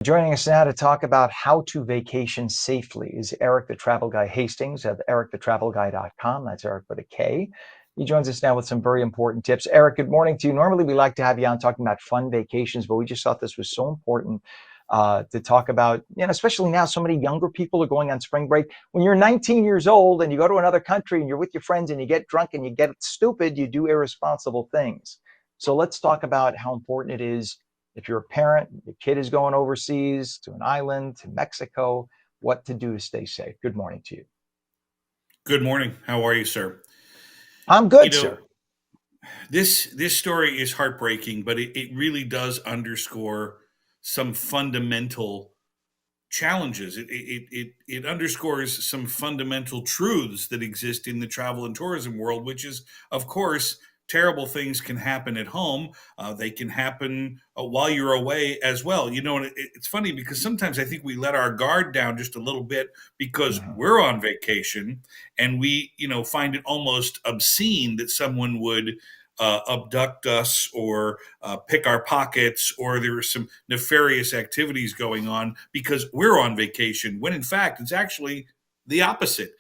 Joining us now to talk about how to vacation safely is Erik, the travel guy Hastings of ericthetravelguy.com. That's Erik with a K. He joins us now with some very important tips. Erik, good morning to you. Normally, we like to have you on talking about fun vacations, but we just thought this was so important to talk about, especially now so many younger people are going on spring break. When you're 19 years old and you go to another country and you're with your friends and you get drunk and you get stupid, you do irresponsible things. So let's talk about how important it is if you're a parent, your kid is going overseas to an island, to Mexico, what to do to stay safe. Good morning to you. Good morning. How are you, sir? I'm You good, know, sir. this story is heartbreaking, but it really does underscore some fundamental challenges. It underscores some fundamental truths that exist in the travel and tourism world, which is, of course, terrible things can happen at home. They can happen while you're away as well. And it's funny because sometimes I think we let our guard down just a little bit because Mhm. we're on vacation and we find it almost obscene that someone would abduct us or pick our pockets, or there are some nefarious activities going on because we're on vacation, when in fact it's actually the opposite.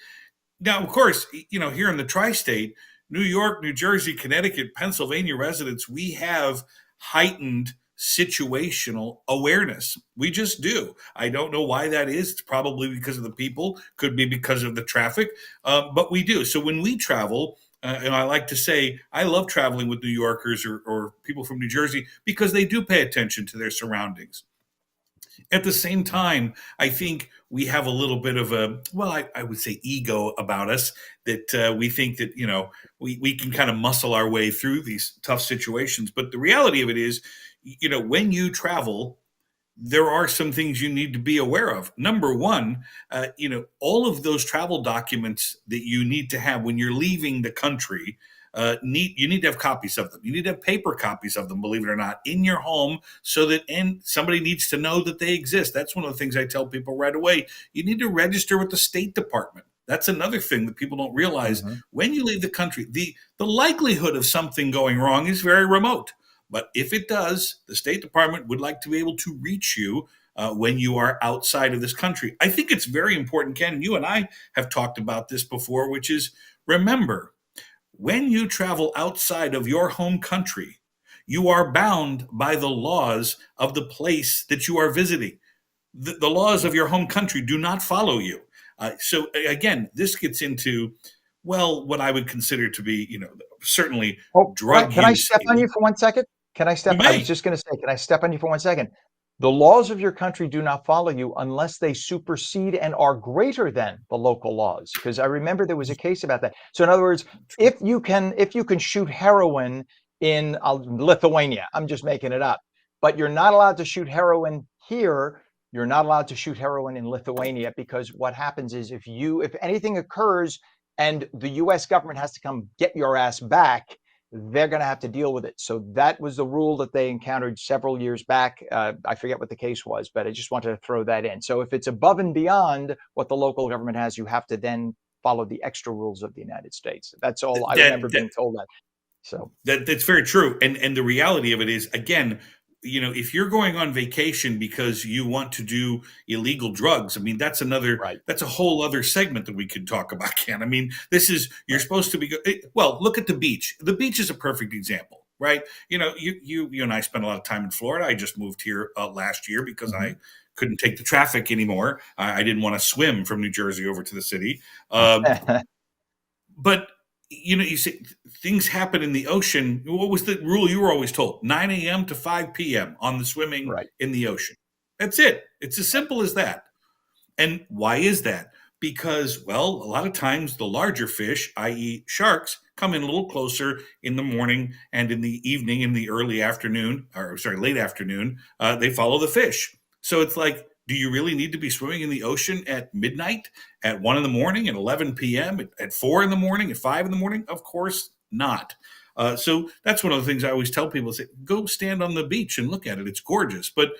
Now, of course, here in the tri state, New York, New Jersey, Connecticut, Pennsylvania residents, we have heightened situational awareness. We just do. I don't know why that is. It's probably because of the people, could be because of the traffic, but we do. So when we travel, and I like to say, I love traveling with New Yorkers or people from New Jersey because they do pay attention to their surroundings. At the same time, I think we have a little bit of I would say ego about us, that we think that, we can kind of muscle our way through these tough situations. But the reality of it is, when you travel, there are some things you need to be aware of. Number one, all of those travel documents that you need to have when you're leaving the country, you need to have copies of them. You need to have paper copies of them, believe it or not, in your home, so that and somebody needs to know that they exist. That's one of the things I tell people right away. You need to register with the State Department. That's another thing that people don't realize. Mhm. When you leave the country, the likelihood of something going wrong is very remote. But if it does, the State Department would like to be able to reach you when you are outside of this country. I think it's very important, Ken. You and I have talked about this before, which is, remember, when you travel outside of your home country, you are bound by the laws of the place that you are visiting. The laws Yeah. of your home country do not follow you. So again, this gets into, well, what I would consider to be, certainly Oh, drug can I use. step on you for 1 second? Can I You step? I was may. just going to say, can I step on you for 1 second? The laws of your country do not follow you unless they supersede and are greater than the local laws. Because I remember there was a case about that. So in other words, if you can shoot heroin in Lithuania, I'm just making it up, but you're not allowed to shoot heroin here. You're not allowed to shoot heroin in Lithuania because what happens is if anything occurs and the US government has to come get your ass back, they're going to have to deal with it. So that was the rule that they encountered several years back. I forget what the case was, but I just wanted to throw that in. So if it's above and beyond what the local government has, you have to then follow the extra rules of the United States. That's all I remember that being told that. So, that's very true. And the reality of it is, again, if you're going on vacation because you want to do illegal drugs, I mean, right, that's a whole other segment that we could talk about, Ken. I mean, this is, you're right. supposed to be well, look at the beach. The beach is a perfect example, right? You and I spent a lot of time in Florida. I just moved here last year because Mhm. I couldn't take the traffic anymore. I didn't want to swim from New Jersey over to the city. But you see things happen in the ocean. What was the rule you were always told? 9 a.m. to 5 p.m. on the swimming Right, in the ocean. That's it. It's as right. simple as that. And why is that? Because, well, a lot of times the larger fish, i.e., sharks, come in a little closer in the morning and in the evening, in the early afternoon, or sorry, late afternoon. They follow the fish. So it's like, do you really need to be swimming in the ocean at midnight, at 1 in the morning, at 11 p.m., at 4 in the morning, at 5 in the morning? Of course not. So that's one of the things I always tell people: say, go stand on the beach and look at it. It's gorgeous. But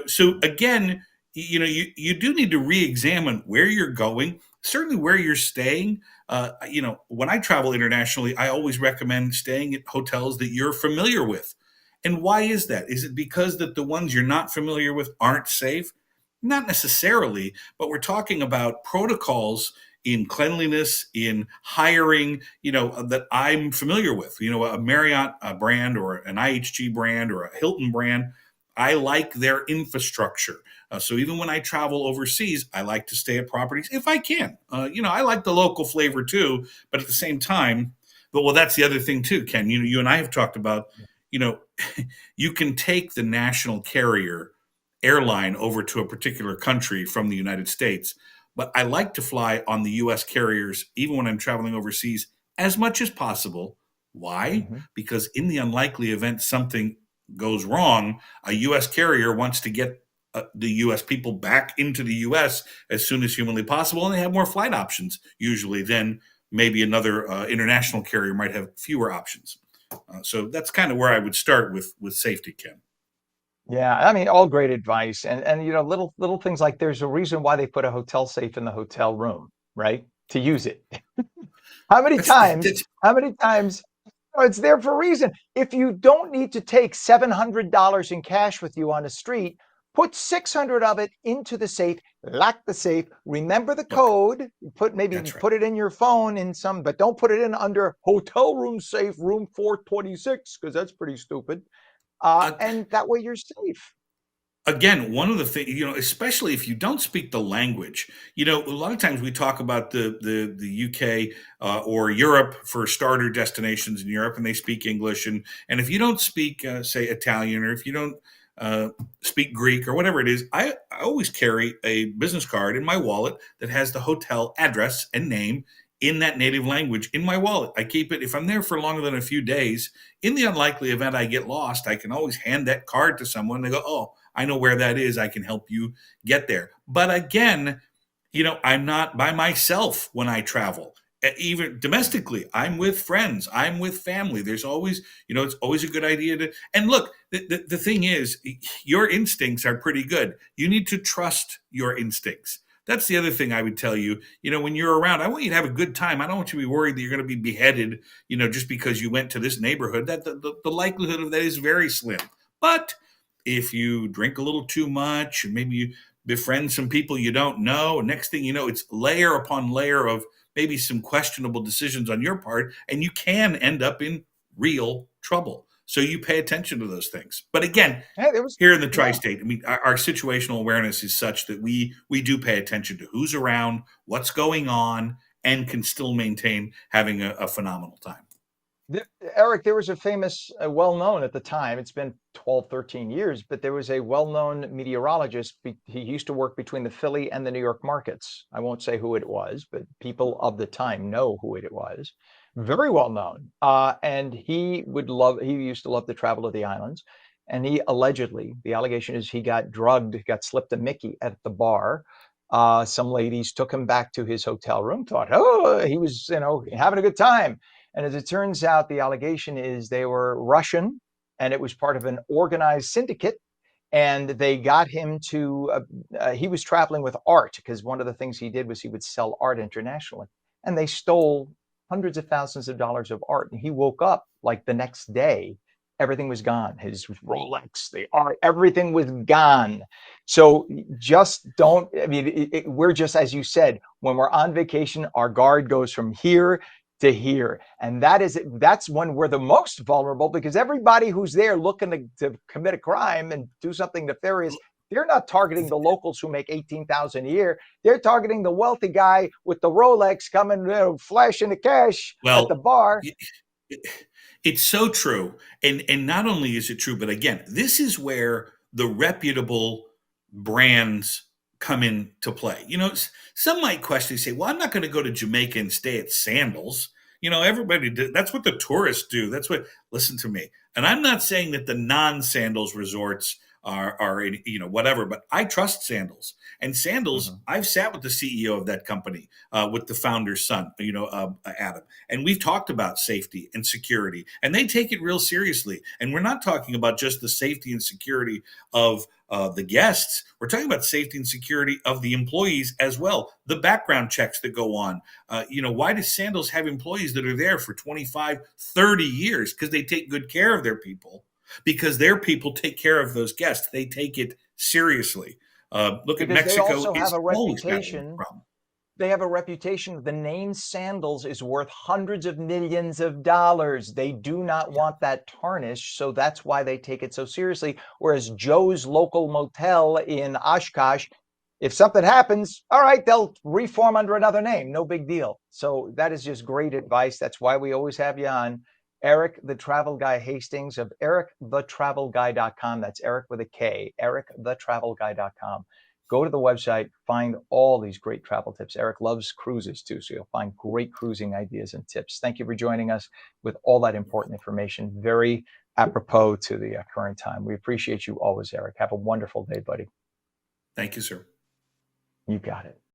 so again, you do need to re-examine where you're going, certainly where you're staying. When I travel internationally, I always recommend staying at hotels that you're familiar with. And why is that? Is it because that the ones you're not familiar with aren't safe? Not necessarily, but we're talking about protocols in cleanliness, in hiring, that I'm familiar with. A Marriott brand or an IHG brand or a Hilton brand. I like their infrastructure. So even when I travel overseas, I like to stay at properties if I can. I like the local flavor too, but at the same time, well, that's the other thing too, Ken. You and I have talked about, you know, you can take the national carrier airline over to a particular country from the United States, but I like to fly on the US carriers even when I'm traveling overseas as much as possible. Why? Mhm. Because in the unlikely event something goes wrong, a US carrier wants to get the US people back into the US as soon as humanly possible, and they have more flight options usually than maybe another international carrier might have fewer options. So that's kind of where I would start with safety, Ken. Yeah, I mean, all great advice, and little things like there's a reason why they put a hotel safe in the hotel room, right? To use it. How many That's, times? that's How many times? Oh, it's there for a reason. If you don't need to take $700 in cash with you on the street, put 600 of it into the safe, lock the safe, remember the Look. code, maybe That's right. put it in your phone in some, but don't put it in under hotel room safe room 426 because that's pretty stupid. Uh, And that way you're safe. Again, one of the things, especially if you don't speak the language, a lot of times we talk about the UK or Europe for starter destinations in Europe, and they speak English, and if you don't speak, say, Italian, or if you don't speak Greek or whatever it is, I always carry a business card in my wallet that has the hotel address and name in that native language in my wallet. I keep it if I'm there for longer than a few days. In the unlikely event I get lost, I can always hand that card to someone. They go, "Oh, I know where that is. I can help you get there." But again, I'm not by myself when I travel. Even domestically, I'm with friends, I'm with family. There's always, it's always a good idea to. And look, the thing is, your instincts are pretty good. You need to trust your instincts. That's the other thing I would tell you. When you're around, I want you to have a good time. I don't want you to be worried that you're going to be beheaded, just because you went to this neighborhood. That the likelihood of that is very slim. But if you drink a little too much and maybe you befriend some people you don't know, next thing you know, it's layer upon layer of maybe some questionable decisions on your part, and you can end up in real trouble. So you pay attention to those things. But again, Hey, there was, here in the yeah. tri-state, I mean, our situational awareness is such that we do pay attention to who's around, what's going on, and can still maintain having a phenomenal time. Eric, there was a famous, well-known at the time, it's been 12, 13 years, but there was a well-known meteorologist. He used to work between the Philly and the New York markets. I won't say who it was, but people of the time know who it was. Very well known. And he used to love to travel to the islands. And he allegedly, the allegation is he got drugged, got slipped a Mickey at the bar. Some ladies took him back to his hotel room, thought, oh, he was, having a good time. And as it turns out, the allegation is they were Russian and it was part of an organized syndicate. And they got him to, he was traveling with art because one of the things he did was he would sell art internationally. And they stole hundreds of thousands of dollars of art. And he woke up like the next day, everything was gone. His Rolex, the art, everything was gone. So just don't, I mean, we're just, as you said, when we're on vacation, our guard goes from here to here. And that's when we're the most vulnerable because everybody who's there looking to commit a crime and do something nefarious, they're not targeting the locals who make 18,000 a year. They're targeting the wealthy guy with the Rolex coming, flashing the cash at the Well, bar. it's so true. And not only is it true, but again, this is where the reputable brands come into play. Some might question, say, well, I'm not going to go to Jamaica and stay at Sandals. Everybody that's what the tourists do. That's what, listen to me. And I'm not saying that the non-Sandals resorts are whatever, but I trust Sandals. And Sandals, Mhm. I've sat with the CEO of that company, with the founder's son, Adam, and we've talked about safety and security, and they take it real seriously. And we're not talking about just the safety and security of the guests. We're talking about safety and security of the employees as well. The background checks that go on. Why does Sandals have employees that are there for 25, 30 years? Because they take good care of their people. because their people take care of those guests. They take it seriously. Look at Because they Mexico also have is a always battling this reputation. problem. They have a reputation. The name sandals is worth hundreds of millions of dollars. They do not want that tarnished, so that's why they take it so seriously. Whereas Joe's local motel in Oshkosh, if something happens, all right, they'll reform under another name. No big deal. So that is just great advice. That's why we always have you on. Erik, the travel guy Hastings of ericthetravelguy.com. That's Erik with a K, ericthetravelguy.com. Go to the website, find all these great travel tips. Erik loves cruises too, so you'll find great cruising ideas and tips. Thank you for joining us with all that important information. Very apropos to the current time. We appreciate you always, Erik. Have a wonderful day, buddy. Thank you, sir. You got it.